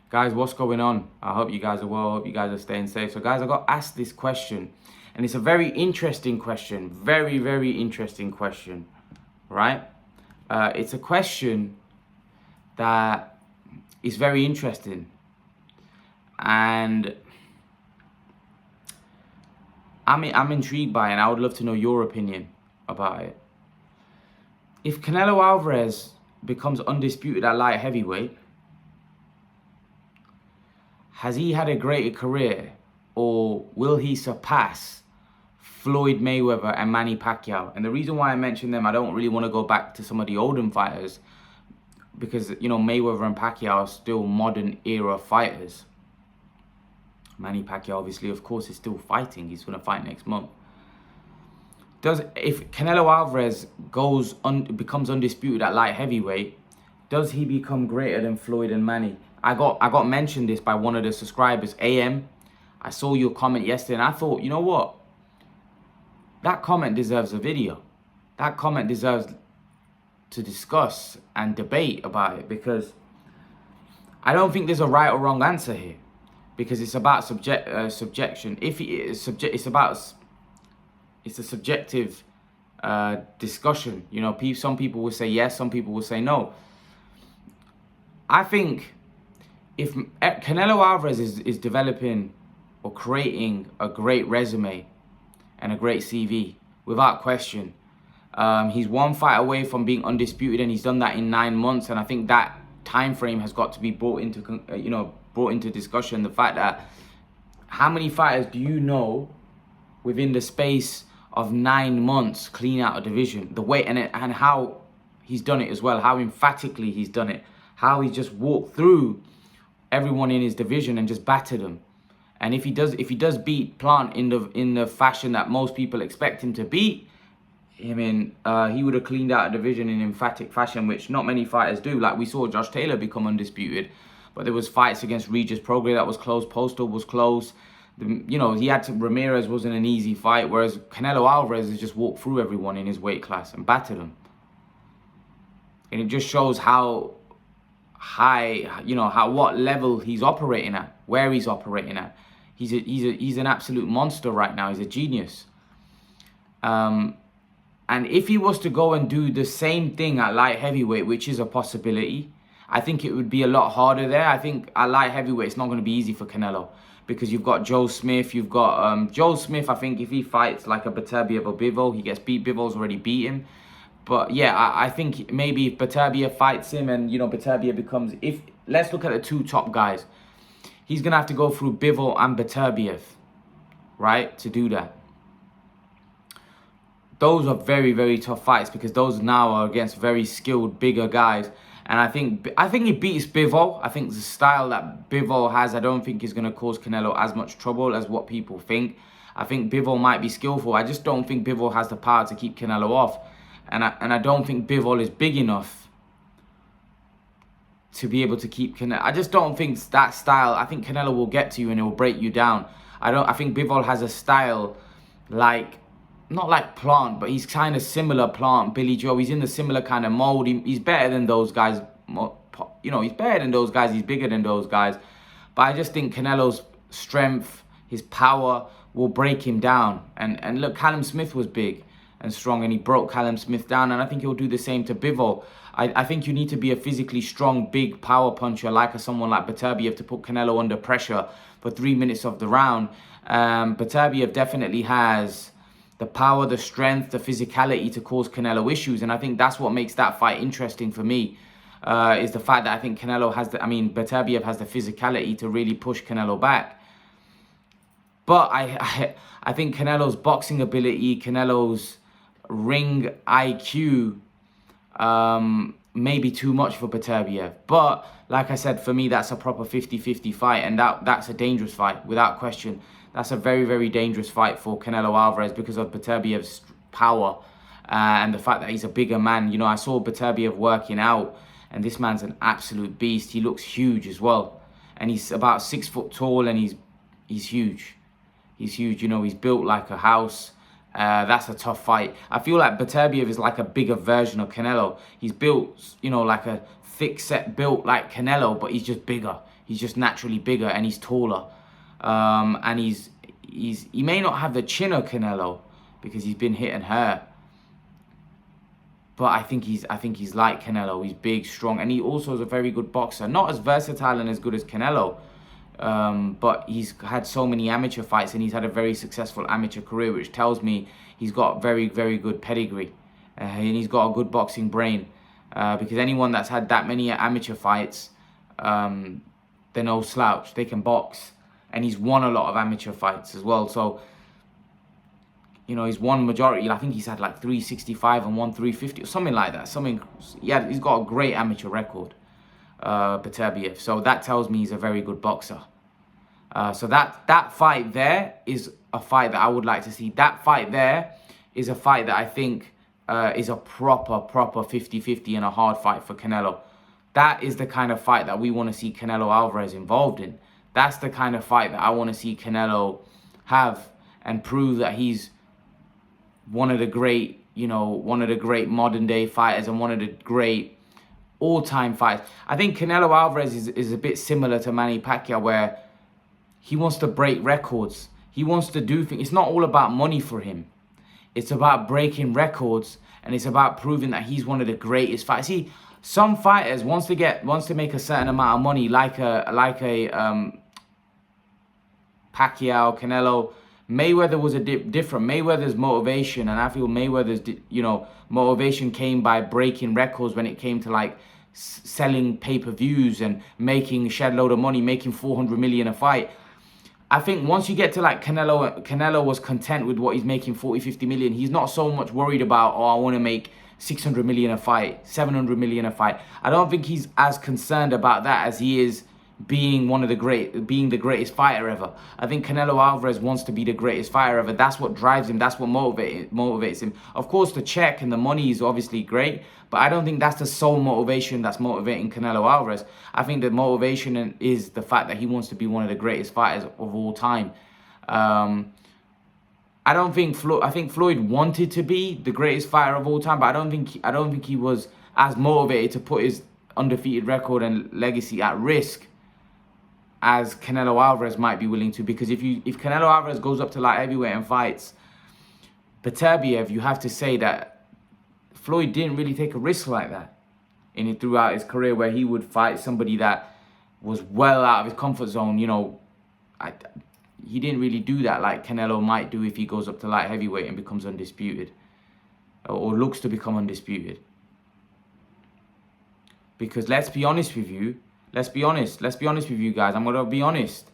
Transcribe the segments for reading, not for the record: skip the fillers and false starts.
Guys, what's going on? I hope you guys are well. I hope you guys are staying safe. So guys, I got asked this question, and it's a very interesting question. Very, very interesting question, right? It's a question that is very interesting, and I'm intrigued by it, and I would love to know your opinion about it. If Canelo Alvarez becomes undisputed at light heavyweight, has he had a greater career, or will he surpass Floyd Mayweather and Manny Pacquiao? And the reason why I mention them, I don't really want to go back to some of the olden fighters, because, you know, Mayweather and Pacquiao are still modern era fighters. Manny Pacquiao, obviously, of course, is still fighting. He's going to fight next month. If Canelo Alvarez becomes undisputed at light heavyweight, does he become greater than Floyd and Manny? I got mentioned this by one of the subscribers, AM. I saw your comment yesterday, and I thought, you know what? That comment deserves a video. That comment deserves to discuss and debate about it, because I don't think there's a right or wrong answer here, because it's about subjection. It's a subjective discussion. You know, some people will say yes, some people will say no. I think if Canelo Alvarez is developing or creating a great resume and a great CV, without question, he's one fight away from being undisputed, and he's done that in 9 months. And I think that time frame has got to be brought into discussion. The fact that how many fighters do you know within the space of 9 months clean out a division? The way and how he's done it as well, how emphatically he's done it, how he just walked through everyone in his division and just battered them. And if he does beat Plant in the fashion that most people expect him to beat him in, he would have cleaned out a division in emphatic fashion, which not many fighters do. Like we saw Josh Taylor become undisputed, but there was fights against Regis Prograis that was close, Postal was close. You know, Ramirez wasn't an easy fight, whereas Canelo Alvarez has just walked through everyone in his weight class and battered them. And it just shows how high, what level he's operating at, where he's operating at. He's an absolute monster right now. He's a genius. And if he was to go and do the same thing at light heavyweight, which is a possibility, I think it would be a lot harder there. I think at light heavyweight, it's not going to be easy for Canelo, because you've got Joe Smith. You've got Joe Smith. I think if he fights like a Beterbiev or Bivol, he gets beat. Bivol's already beat him. But yeah, I think maybe if Beterbiev fights him and, Beterbiev becomes... Let's look at the two top guys. He's going to have to go through Bivol and Beterbiev, right, to do that. Those are very, very tough fights, because those now are against very skilled, bigger guys. And I think he beats Bivol. I think the style that Bivol has, I don't think is going to cause Canelo as much trouble as what people think. I think Bivol might be skillful. I just don't think Bivol has the power to keep Canelo off. And I don't think Bivol is big enough to be able to keep Canelo. I just don't think that style. I think Canelo will get to you and it will break you down. I think Bivol has a style like, not like Plant, but he's kind of similar Plant, Billy Joe. He's in the similar kind of mold. He's better than those guys. He's better than those guys. He's bigger than those guys. But I just think Canelo's strength, his power will break him down. And look, Callum Smith was big and strong, and he broke Callum Smith down, and I think he'll do the same to Bivol. I think you need to be a physically strong, big power puncher like someone like Beterbiev to put Canelo under pressure for 3 minutes of the round. Beterbiev definitely has the power, the strength, the physicality to cause Canelo issues, and I think that's what makes that fight interesting for me, is the fact that I think Beterbiev has the physicality to really push Canelo back. But I think Canelo's boxing ability, Canelo's ring IQ may be too much for Beterbiev. But like I said, for me, that's a proper 50-50 fight, and that's a dangerous fight, without question. That's a very, very dangerous fight for Canelo Alvarez because of Beterbiev's power and the fact that he's a bigger man. I saw Beterbiev working out, and this man's an absolute beast. He looks huge as well, and he's about 6 foot tall, and he's huge. He's huge. He's built like a house. That's a tough fight. I feel like Beterbiev is like a bigger version of Canelo. He's built, like a thick set built like Canelo, but he's just bigger. He's just naturally bigger, and he's taller. And he may not have the chin of Canelo because he's been hit and hurt. But I think he's like Canelo. He's big, strong, and he also is a very good boxer. Not as versatile and as good as Canelo, but he's had so many amateur fights, and he's had a very successful amateur career, which tells me he's got very, very good pedigree, and he's got a good boxing brain. Because anyone that's had that many amateur fights, they're no slouch. They can box, and he's won a lot of amateur fights as well. So, you know, he's won majority. I think he's had like 365 and won 350 or something like that. Yeah, he's got a great amateur record, Beterbiev. So that tells me he's a very good boxer. So that fight there is a fight that I would like to see. That fight there is a fight that I think is a proper 50-50 and a hard fight for Canelo. That is the kind of fight that we want to see Canelo Alvarez involved in. That's the kind of fight that I want to see Canelo have and prove that he's one of the great, modern day fighters and one of the great all-time fighters. I think Canelo Alvarez is a bit similar to Manny Pacquiao, where he wants to break records. He wants to do things. It's not all about money for him. It's about breaking records, and it's about proving that he's one of the greatest fighters. See, some fighters wants to make a certain amount of money, like a Pacquiao, Canelo. Mayweather was a different. Mayweather's motivation, and I feel Mayweather's motivation came by breaking records when it came to like selling pay-per-views and making a shed load of money, making 400 million a fight. I think once you get to like Canelo was content with what he's making, 40-50 million. He's not so much worried about, I want to make 600 million a fight, 700 million a fight. I don't think he's as concerned about that as he is being the greatest fighter ever. I think Canelo Alvarez wants to be the greatest fighter ever. That's what drives him. That's what motivates him. Of course, the check and the money is obviously great, but I don't think that's the sole motivation that's motivating Canelo Alvarez. I think the motivation is the fact that he wants to be one of the greatest fighters of all time. I think Floyd wanted to be the greatest fighter of all time, but I don't think he was as motivated to put his undefeated record and legacy at risk as Canelo Alvarez might be willing to. Because if Canelo Alvarez goes up to light heavyweight and fights Beterbiev, you have to say that Floyd didn't really take a risk like that throughout his career, where he would fight somebody that was well out of his comfort zone. He didn't really do that like Canelo might do if he goes up to light heavyweight and becomes undisputed, or looks to become undisputed. Because let's be honest with you guys. I'm gonna be honest.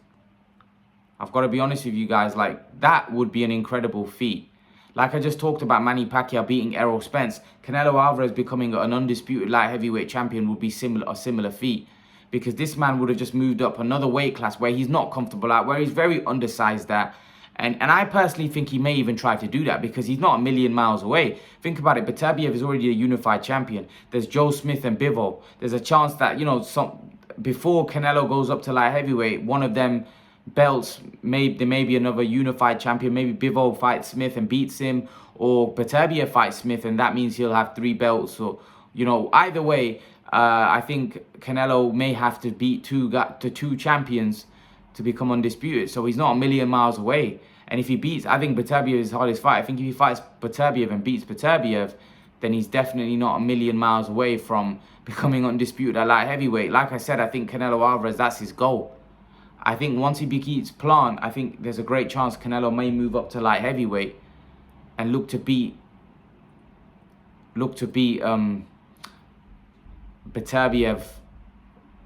I've got to be honest with you guys. Like, that would be an incredible feat. Like I just talked about Manny Pacquiao beating Errol Spence, Canelo Alvarez becoming an undisputed light heavyweight champion would be a similar feat. Because this man would have just moved up another weight class where he's not comfortable at, where he's very undersized at. And I personally think he may even try to do that, because he's not a million miles away. Think about it. Beterbiev is already a unified champion. There's Joe Smith and Bivol. There's a chance that, before Canelo goes up to light heavyweight, one of them belts, there may be another unified champion. Maybe Bivol fights Smith and beats him, or Beterbiev fights Smith, and that means he'll have 3 belts. Or, either way, I think Canelo may have to beat two champions to become undisputed. So he's not a million miles away. And if he beats, I think Beterbiev is his hardest fight. I think if he fights Beterbiev and beats Beterbiev, then he's definitely not a million miles away from becoming undisputed at light heavyweight. Like I said, I think Canelo Alvarez, that's his goal. I think once he beats Plant, I think there's a great chance Canelo may move up to light heavyweight and look to beat Beterbiev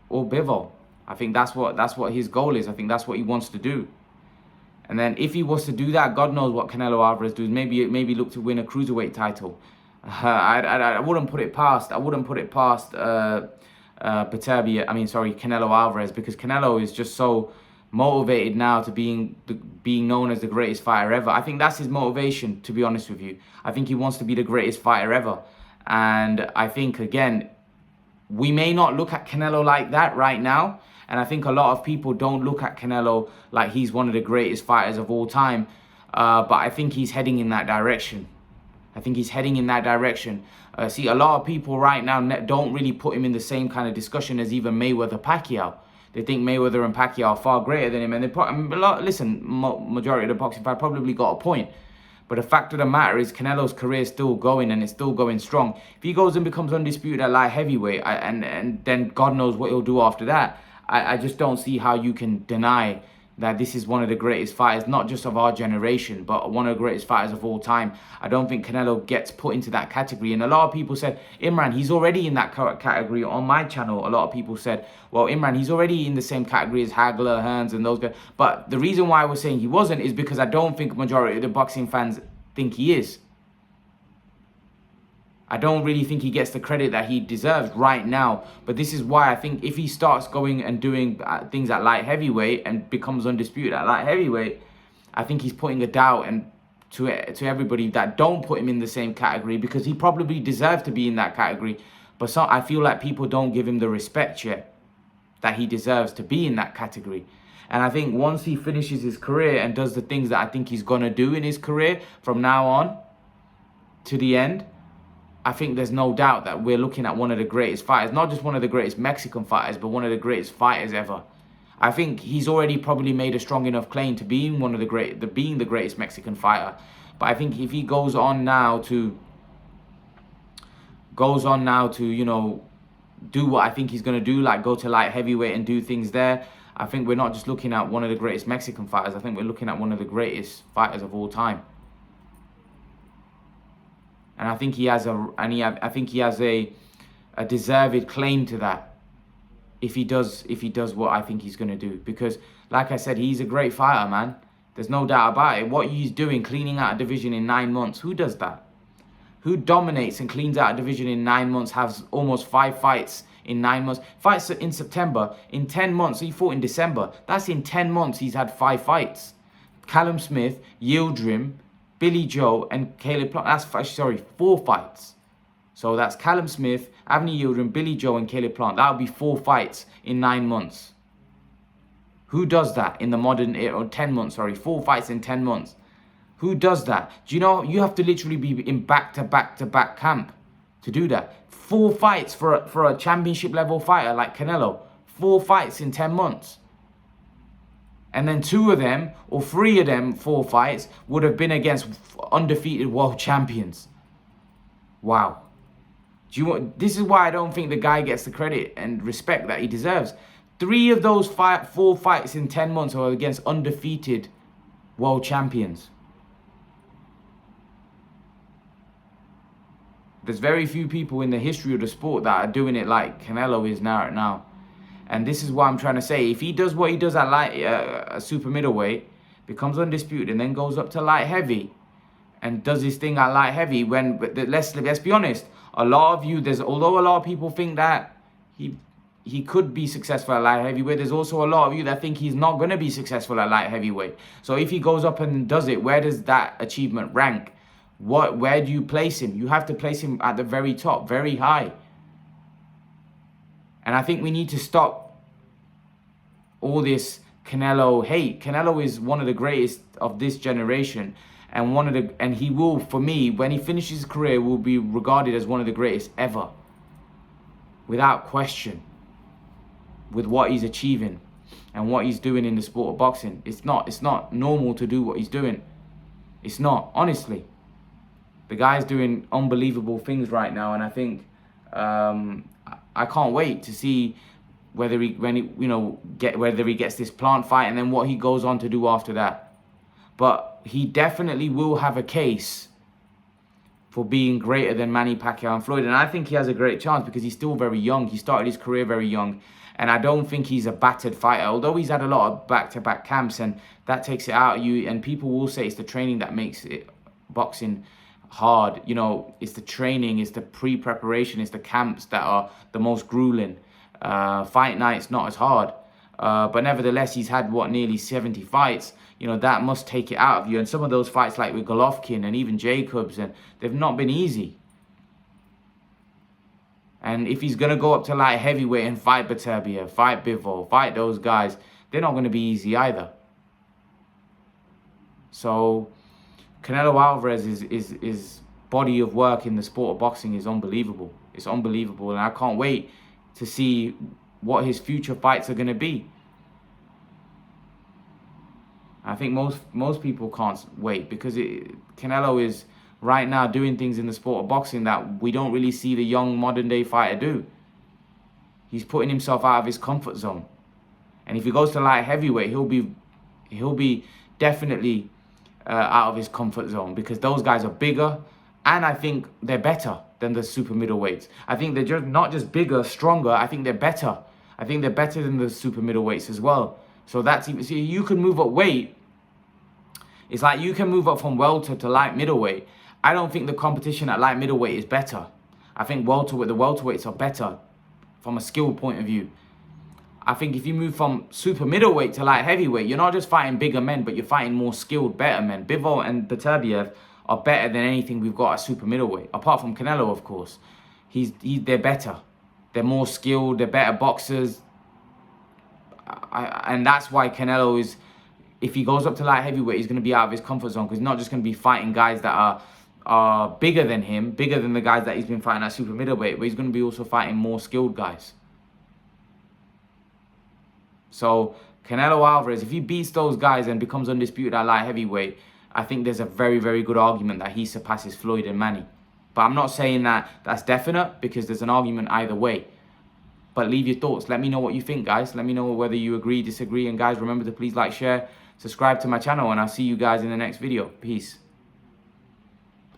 or Bivol. I think that's what his goal is. I think that's what he wants to do. And then if he was to do that, God knows what Canelo Alvarez does. Maybe look to win a cruiserweight title. I wouldn't put it past. Canelo Alvarez, because Canelo is just so motivated now to being known as the greatest fighter ever. I think that's his motivation, to be honest with you. I think he wants to be the greatest fighter ever. And I think, again, we may not look at Canelo like that right now. And I think a lot of people don't look at Canelo like he's one of the greatest fighters of all time. But I think he's heading in that direction. I think he's heading in that direction. See, a lot of people right now don't really put him in the same kind of discussion as even Mayweather Pacquiao. They think Mayweather and Pacquiao are far greater than him, and listen, majority of the boxing fans probably got a point. But the fact of the matter is, Canelo's career is still going, and it's still going strong. If he goes and becomes undisputed at light heavyweight, and then God knows what he'll do after that, I just don't see how you can deny that this is one of the greatest fighters, not just of our generation, but one of the greatest fighters of all time. I don't think Canelo gets put into that category. And a lot of people said, Imran, he's already in that category. On my channel, a lot of people said, well, Imran, he's already in the same category as Hagler, Hearns, and those guys. But the reason why I was saying he wasn't is because I don't think majority of the boxing fans think he is. I don't really think he gets the credit that he deserves right now. But this is why I think if he starts going and doing things at light heavyweight and becomes undisputed at light heavyweight, I think he's putting a doubt and to everybody that don't put him in the same category, because he probably deserves to be in that category. But I feel like people don't give him the respect yet that he deserves to be in that category. And I think once he finishes his career and does the things that I think he's going to do in his career from now on to the end, I think there's no doubt that we're looking at one of the greatest fighters, not just one of the greatest Mexican fighters, but one of the greatest fighters ever. I think he's already probably made a strong enough claim to being being the greatest Mexican fighter. But I think if he goes on now to, you know, do what I think he's going to do, like go to light heavyweight and do things there, I think we're not just looking at one of the greatest Mexican fighters. I think we're looking at one of the greatest fighters of all time. And I think he has a deserved claim to that if he does what I think he's going to do. Because like I said, he's a great fighter, man. There's no doubt about it. What he's doing, cleaning out a division in 9 months, who does that? Who dominates and cleans out a division in 9 months, has almost 5 fights in 9 months, fights in September, in 10 months, he fought in December. That's in 10 months he's had 5 fights. Callum Smith, Yildirim, Billy Joe, and Caleb Plant. That's 4 fights. So that's Callum Smith, Avni Yildirim, Billy Joe, and Caleb Plant. That would be 4 fights in 9 months. Who does that in the modern era? Or 10 months, 4 fights in 10 months. Who does that? Do you know, you have to literally be in back-to-back camp to do that. 4 fights for a championship level fighter like Canelo. 4 fights in 10 months. And then 2 of them, or 3 of them 4 fights, would have been against undefeated world champions. Wow. This is why I don't think the guy gets the credit and respect that he deserves. 3 of those 4 fights in 10 months are against undefeated world champions. There's very few people in the history of the sport that are doing it like Canelo is now. And this is what I'm trying to say. If he does what he does at super middleweight, becomes undisputed, and then goes up to light heavy, and does his thing at light heavy, let's be honest, a lot of you, although a lot of people think that he could be successful at light heavyweight, there's also a lot of you that think he's not going to be successful at light heavyweight. So if he goes up and does it, where does that achievement rank? Where do you place him? You have to place him at the very top, very high. And I think we need to stop all this Canelo hate. Canelo is one of the greatest of this generation, and he will, for me, when he finishes his career, will be regarded as one of the greatest ever, without question, with what he's achieving and what he's doing in the sport of boxing. It's not normal to do what he's doing. It's not, honestly. The guy's doing unbelievable things right now, and I think I can't wait to see whether he gets this Plant fight and then what he goes on to do after that. But he definitely will have a case for being greater than Manny Pacquiao and Floyd, and I think he has a great chance because he's still very young. He started his career very young, and I don't think he's a battered fighter, although he's had a lot of back-to-back camps, and that takes it out of you. And people will say it's the training that makes it boxing hard. You know, it's the training, it's the pre-preparation, it's the camps that are the most grueling. Fight night's not as hard, but nevertheless, he's had nearly 70 fights. You know, that must take it out of you. And some of those fights, like with Golovkin and even Jacobs, and they've not been easy. And if he's gonna go up to light heavyweight and fight Beterbiev, fight Bivol, fight those guys, they're not gonna be easy either. So Canelo Alvarez is body of work in the sport of boxing is unbelievable. It's unbelievable, and I can't wait to see what his future fights are going to be. I think most people can't wait, because Canelo is right now doing things in the sport of boxing that we don't really see the young modern day fighter do. He's putting himself out of his comfort zone, and if he goes to light heavyweight, he'll be definitely out of his comfort zone, because those guys are bigger, and I think they're better than the super middleweights. I think they're just not just bigger, stronger. I think they're better. I think they're better than the super middleweights as well. So that's even, see, you can move up weight. It's like you can move up from welter to light middleweight. I don't think the competition at light middleweight is better. I think the welterweights are better from a skill point of view. I think if you move from super middleweight to light heavyweight, you're not just fighting bigger men, but you're fighting more skilled, better men. Bivol and Beterbiev are better than anything we've got at super middleweight, apart from Canelo, of course. They're better. They're more skilled. They're better boxers. And that's why Canelo is, if he goes up to light heavyweight, he's going to be out of his comfort zone, because he's not just going to be fighting guys that are bigger than him, bigger than the guys that he's been fighting at super middleweight, but he's going to be also fighting more skilled guys. So Canelo Alvarez, if he beats those guys and becomes undisputed at light heavyweight, I think there's a very, very good argument that he surpasses Floyd and Manny. But I'm not saying that that's definite, because there's an argument either way. But leave your thoughts. Let me know what you think, guys. Let me know whether you agree, disagree. And guys, remember to please like, share, subscribe to my channel, and I'll see you guys in the next video. Peace.